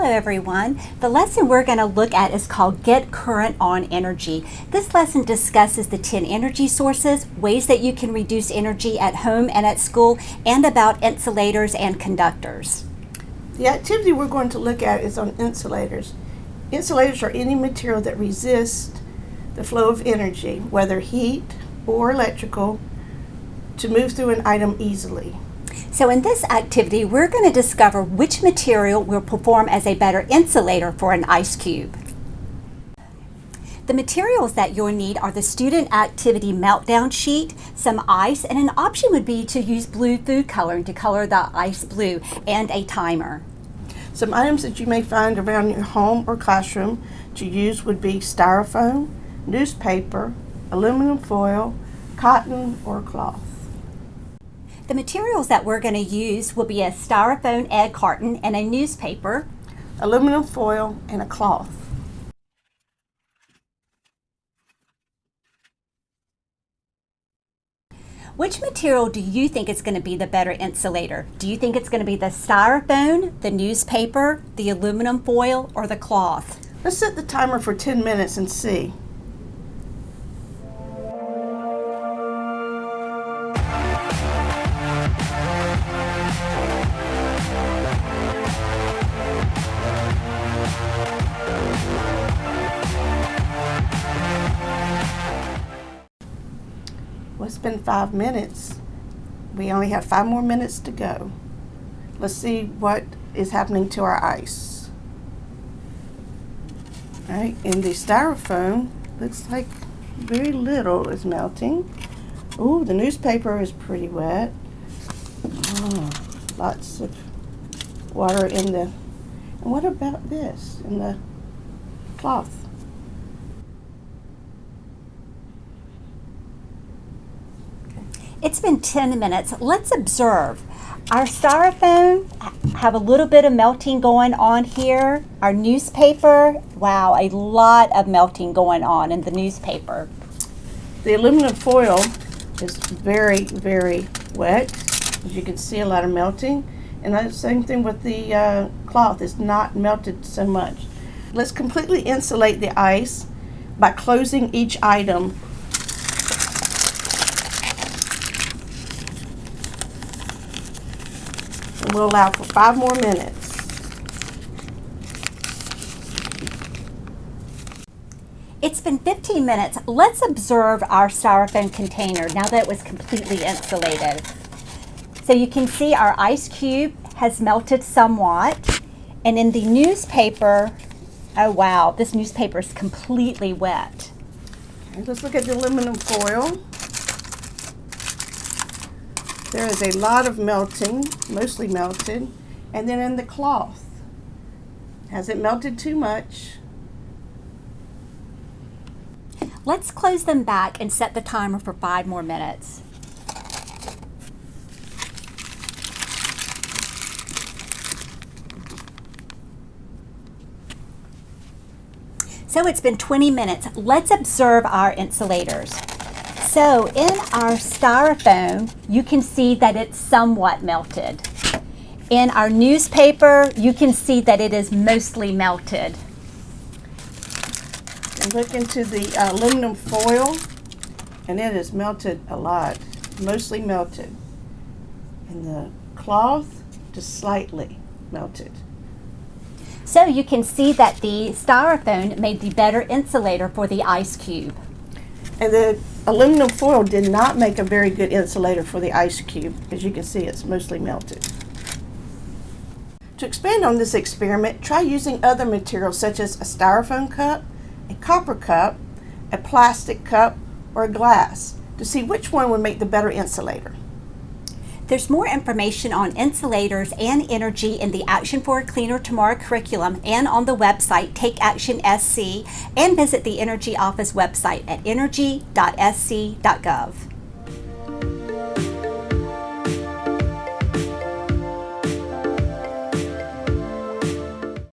Hello everyone. The lesson we're going to look at is called Get Current on Energy. This lesson discusses the 10 energy sources, ways that you can reduce energy at home and at school, and about insulators and conductors. The activity we're going to look at is on insulators. Insulators are any material that resists the flow of energy, whether heat or electrical, to move through an item easily. So in this activity, we're going to discover which material will perform as a better insulator for an ice cube. The materials that you'll need are the student activity meltdown sheet, some ice, and an option would be to use blue food coloring to color the ice blue, and a timer. Some items that you may find around your home or classroom to use would be styrofoam, newspaper, aluminum foil, cotton, or cloth. The materials that we're going to use will be a styrofoam egg carton and a newspaper, aluminum foil, and a cloth. Which material do you think is going to be the better insulator? Do you think it's going to be the styrofoam, the newspaper, the aluminum foil, or the cloth? Let's set the timer for 10 minutes and see. Well, it's been 5 minutes. We only have 5 more minutes to go. Let's see what is happening to our ice. All right, in the styrofoam, looks like very little is melting. Ooh, the newspaper is pretty wet. Oh, lots of water in the, and what about this, in the cloth? It's been 10 minutes. Let's observe. Our styrofoam have a little bit of melting going on here. Our newspaper, wow, a lot of melting going on in the newspaper. The aluminum foil is very, very wet. As you can see, a lot of melting. And the same thing with the cloth. It's not melted so much. Let's completely insulate the ice by closing each item. And we'll allow for 5 more minutes. It's been 15 minutes. Let's observe our styrofoam container now that it was completely insulated. So you can see our ice cube has melted somewhat. And in the newspaper, oh wow, this newspaper is completely wet. Okay, let's look at the aluminum foil. There is a lot of melting, mostly melted. And then in the cloth, has it melted too much? Let's close them back and set the timer for 5 more minutes. So it's been 20 minutes. Let's observe our insulators. So in our styrofoam, you can see that it's somewhat melted. In our newspaper, you can see that it is mostly melted. And look into the aluminum foil, and it is melted a lot, mostly melted. And the cloth, just slightly melted. So you can see that the styrofoam made the better insulator for the ice cube. And the aluminum foil did not make a very good insulator for the ice cube. As you can see, it's mostly melted. To expand on this experiment, try using other materials such as a styrofoam cup, a copper cup, a plastic cup, or a glass to see which one would make the better insulator. There's more information on insulators and energy in the Action for a Cleaner Tomorrow curriculum and on the website Take Action SC, and visit the Energy Office website at energy.sc.gov.